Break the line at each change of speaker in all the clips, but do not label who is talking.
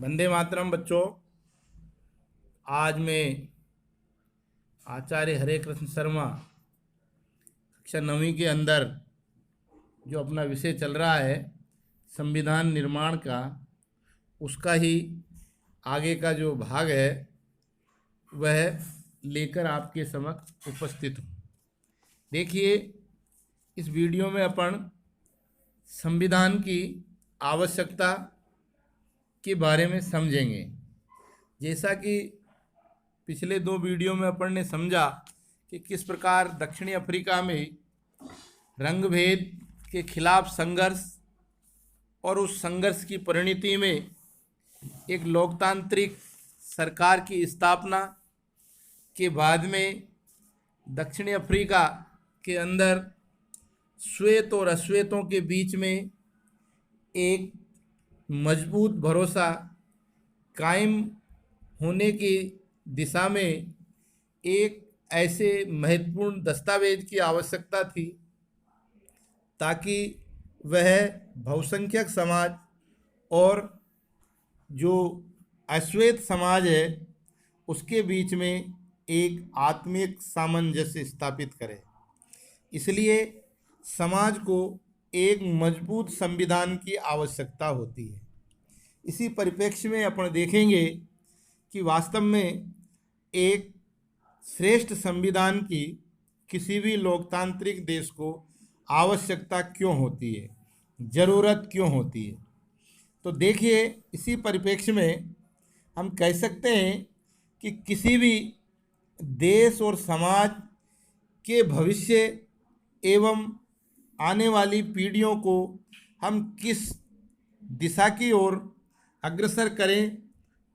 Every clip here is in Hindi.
वंदे मातरम बच्चों। आज मैं आचार्य हरे कृष्ण शर्मा कक्षा 9वीं के अंदर जो अपना विषय चल रहा है संविधान निर्माण का, उसका ही आगे का जो भाग है वह लेकर आपके समक्ष उपस्थित हूँ। देखिए, इस वीडियो में अपन संविधान की आवश्यकता के बारे में समझेंगे। जैसा कि पिछले 2 वीडियो में अपन ने समझा कि किस प्रकार दक्षिणी अफ्रीका में रंगभेद के खिलाफ संघर्ष और उस संघर्ष की परिणति में एक लोकतांत्रिक सरकार की स्थापना के बाद में दक्षिणी अफ्रीका के अंदर श्वेत और अश्वेतों के बीच में एक मजबूत भरोसा कायम होने की दिशा में एक ऐसे महत्वपूर्ण दस्तावेज की आवश्यकता थी ताकि वह बहुसंख्यक समाज और जो अश्वेत समाज है उसके बीच में एक आत्मिक सामंजस्य स्थापित करे। इसलिए समाज को एक मजबूत संविधान की आवश्यकता होती है। इसी परिप्रेक्ष्य में अपन देखेंगे कि वास्तव में एक श्रेष्ठ संविधान की किसी भी लोकतांत्रिक देश को आवश्यकता क्यों होती है, ज़रूरत क्यों होती है। तो देखिए, इसी परिप्रेक्ष्य में हम कह सकते हैं कि किसी भी देश और समाज के भविष्य एवं आने वाली पीढ़ियों को हम किस दिशा की ओर अग्रसर करें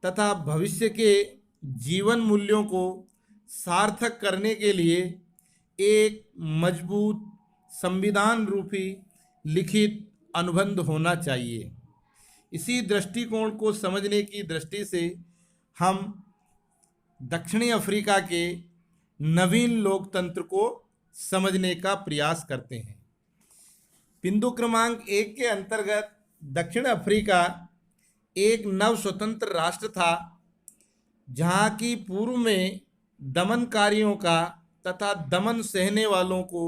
तथा भविष्य के जीवन मूल्यों को सार्थक करने के लिए एक मजबूत संविधान रूपी लिखित अनुबंध होना चाहिए। इसी दृष्टिकोण को समझने की दृष्टि से हम दक्षिणी अफ्रीका के नवीन लोकतंत्र को समझने का प्रयास करते हैं। बिंदु क्रमांक 1 के अंतर्गत दक्षिण अफ्रीका एक नव स्वतंत्र राष्ट्र था जहाँ की पूर्व में दमनकारियों का तथा दमन सहने वालों को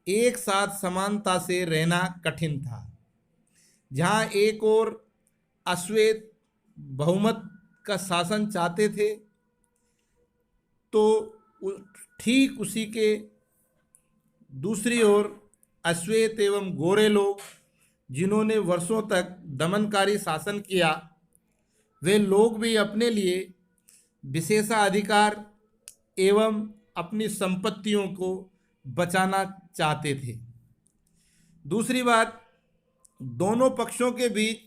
एक साथ समानता से रहना कठिन था। जहाँ एक और अश्वेत बहुमत का शासन चाहते थे तो ठीक उसी के दूसरी ओर अश्वेत एवं गोरे लोग जिन्होंने वर्षों तक दमनकारी शासन किया, वे लोग भी अपने लिए विशेषाधिकार एवं अपनी संपत्तियों को बचाना चाहते थे। दूसरी बात, दोनों पक्षों के बीच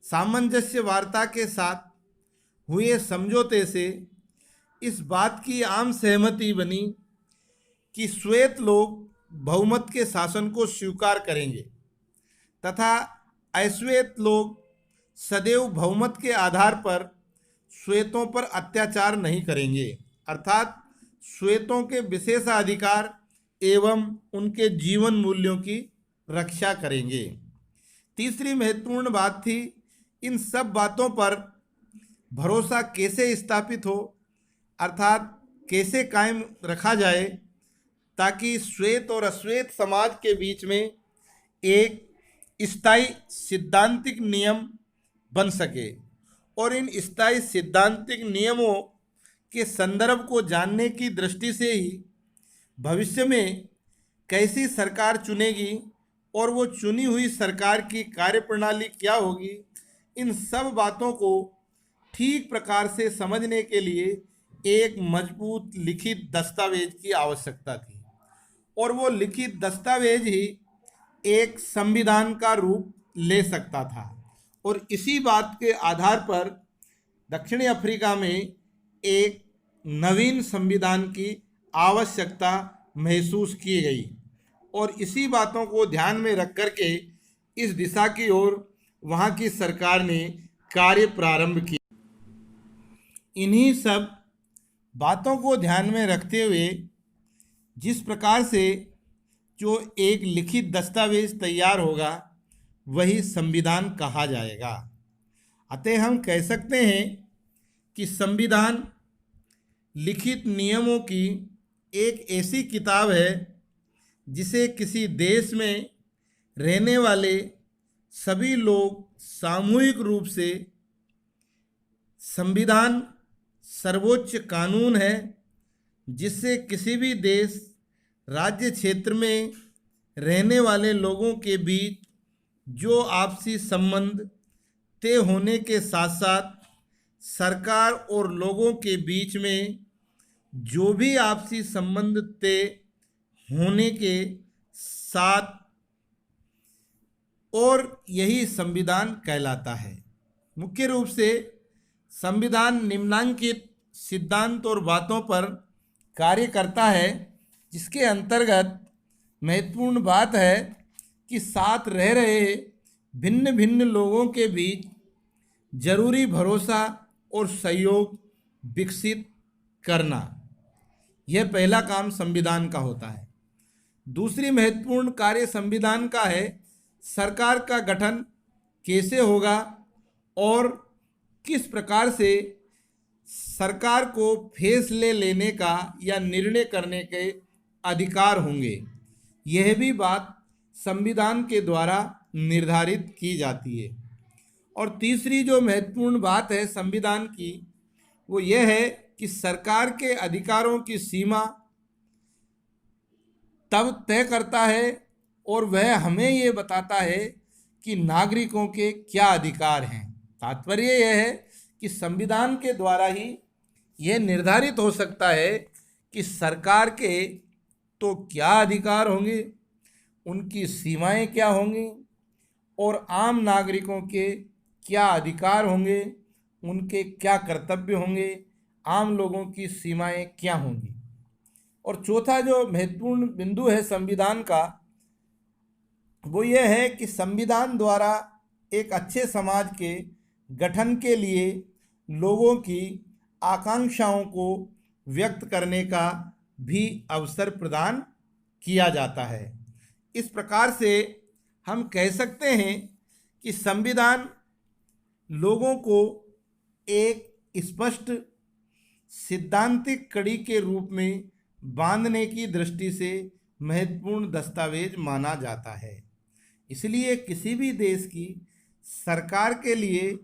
सामंजस्य वार्ता के साथ हुए समझौते से इस बात की आम सहमति बनी कि श्वेत लोग बहुमत के शासन को स्वीकार करेंगे तथा अश्वेत लोग सदैव बहुमत के आधार पर श्वेतों पर अत्याचार नहीं करेंगे, अर्थात श्वेतों के विशेषाधिकार एवं उनके जीवन मूल्यों की रक्षा करेंगे। तीसरी महत्वपूर्ण बात थी, इन सब बातों पर भरोसा कैसे स्थापित हो, अर्थात कैसे कायम रखा जाए ताकि श्वेत और अश्वेत समाज के बीच में एक स्थायी सिद्धांतिक नियम बन सके। और इन स्थायी सिद्धांतिक नियमों के संदर्भ को जानने की दृष्टि से ही भविष्य में कैसी सरकार चुनेगी और वो चुनी हुई सरकार की कार्यप्रणाली क्या होगी, इन सब बातों को ठीक प्रकार से समझने के लिए एक मजबूत लिखित दस्तावेज की आवश्यकता थी। और वो लिखित दस्तावेज ही एक संविधान का रूप ले सकता था। और इसी बात के आधार पर दक्षिणी अफ्रीका में एक नवीन संविधान की आवश्यकता महसूस की गई और इसी बातों को ध्यान में रख कर के इस दिशा की ओर वहाँ की सरकार ने कार्य प्रारंभ किया। इन्हीं सब बातों को ध्यान में रखते हुए जिस प्रकार से जो एक लिखित दस्तावेज तैयार होगा वही संविधान कहा जाएगा। अतः हम कह सकते हैं कि संविधान लिखित नियमों की एक ऐसी किताब है जिसे किसी देश में रहने वाले सभी लोग सामूहिक रूप से, संविधान सर्वोच्च कानून है जिससे किसी भी देश राज्य क्षेत्र में रहने वाले लोगों के बीच जो आपसी संबंध तय होने के साथ साथ सरकार और लोगों के बीच में जो भी आपसी संबंध तय होने के साथ, और यही संविधान कहलाता है। मुख्य रूप से संविधान निम्नलिखित सिद्धांत और बातों पर कार्य करता है, जिसके अंतर्गत महत्वपूर्ण बात है कि साथ रह रहे भिन्न भिन्न लोगों के बीच जरूरी भरोसा और सहयोग विकसित करना, यह पहला काम संविधान का होता है। दूसरी महत्वपूर्ण कार्य संविधान का है सरकार का गठन कैसे होगा और किस प्रकार से सरकार को फैसले लेने का या निर्णय करने के अधिकार होंगे, यह भी बात संविधान के द्वारा निर्धारित की जाती है। और तीसरी जो महत्वपूर्ण बात है संविधान की, वो यह है कि सरकार के अधिकारों की सीमा तब तय करता है और वह हमें ये बताता है कि नागरिकों के क्या अधिकार हैं। तात्पर्य यह है कि संविधान के द्वारा ही यह निर्धारित हो सकता है कि सरकार के तो क्या अधिकार होंगे, उनकी सीमाएं क्या होंगी, और आम नागरिकों के क्या अधिकार होंगे, उनके क्या कर्तव्य होंगे, आम लोगों की सीमाएं क्या होंगी। और चौथा जो महत्वपूर्ण बिंदु है संविधान का, वो ये है कि संविधान द्वारा एक अच्छे समाज के गठन के लिए लोगों की आकांक्षाओं को व्यक्त करने का भी अवसर प्रदान किया जाता है। इस प्रकार से हम कह सकते हैं कि संविधान लोगों को एक स्पष्ट सिद्धांतिक कड़ी के रूप में बांधने की दृष्टि से महत्वपूर्ण दस्तावेज माना जाता है। इसलिए किसी भी देश की सरकार के लिए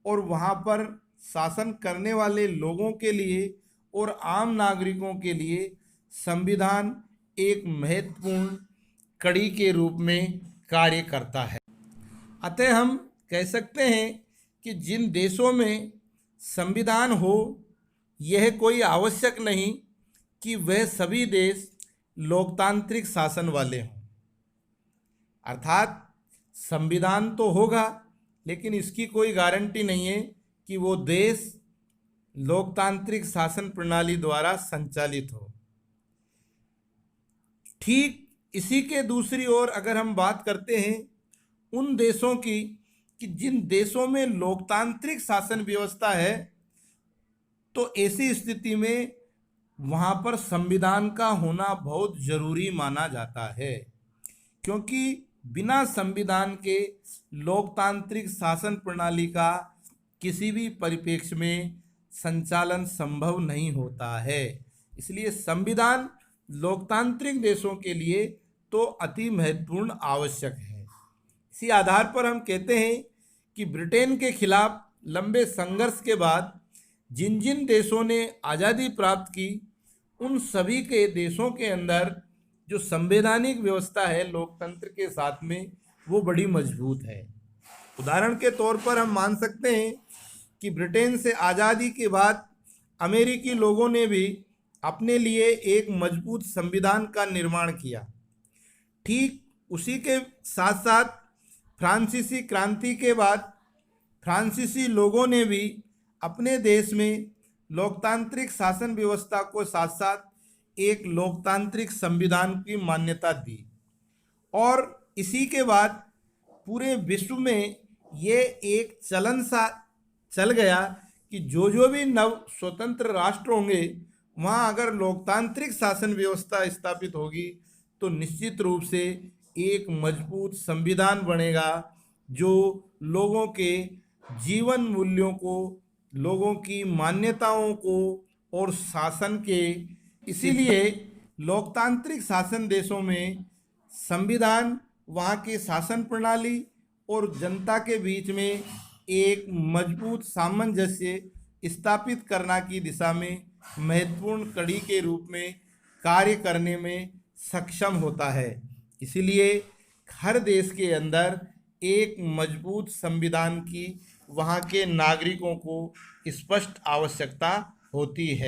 और वहाँ पर शासन करने वाले लोगों के लिए और आम नागरिकों के लिए संविधान एक महत्वपूर्ण कड़ी के रूप में कार्य करता है। अतः हम कह सकते हैं कि जिन देशों में संविधान हो, यह कोई आवश्यक नहीं कि वह सभी देश लोकतांत्रिक शासन वाले हों। अर्थात संविधान तो होगा, लेकिन इसकी कोई गारंटी नहीं है कि वो देश लोकतांत्रिक शासन प्रणाली द्वारा संचालित हो। ठीक इसी के दूसरी ओर अगर हम बात करते हैं उन देशों की कि जिन देशों में लोकतांत्रिक शासन व्यवस्था है, तो ऐसी स्थिति में वहाँ पर संविधान का होना बहुत ज़रूरी माना जाता है, क्योंकि बिना संविधान के लोकतांत्रिक शासन प्रणाली का किसी भी परिप्रेक्ष्य में संचालन संभव नहीं होता है। इसलिए संविधान लोकतांत्रिक देशों के लिए तो अति महत्वपूर्ण आवश्यक है। इसी आधार पर हम कहते हैं कि ब्रिटेन के खिलाफ लंबे संघर्ष के बाद जिन जिन देशों ने आज़ादी प्राप्त की, उन सभी के देशों के अंदर जो संवैधानिक व्यवस्था है लोकतंत्र के साथ में, वो बड़ी मजबूत है। उदाहरण के तौर पर हम मान सकते हैं कि ब्रिटेन से आज़ादी के बाद अमेरिकी लोगों ने भी अपने लिए एक मजबूत संविधान का निर्माण किया। ठीक उसी के साथ साथ फ्रांसीसी क्रांति के बाद फ्रांसीसी लोगों ने भी अपने देश में लोकतांत्रिक शासन व्यवस्था को साथ साथ एक लोकतांत्रिक संविधान की मान्यता दी, और इसी के बाद पूरे विश्व में ये एक चलन सा चल गया कि जो भी नव स्वतंत्र राष्ट्र होंगे, वहाँ अगर लोकतांत्रिक शासन व्यवस्था स्थापित होगी तो निश्चित रूप से एक मजबूत संविधान बनेगा जो लोगों के जीवन मूल्यों को, लोगों की मान्यताओं को और शासन के, इसीलिए लोकतांत्रिक शासन देशों में संविधान वहाँ की शासन प्रणाली और जनता के बीच में एक मजबूत सामंजस्य स्थापित करना की दिशा में महत्वपूर्ण कड़ी के रूप में कार्य करने में सक्षम होता है। इसीलिए हर देश के अंदर एक मजबूत संविधान की वहाँ के नागरिकों को स्पष्ट आवश्यकता होती है।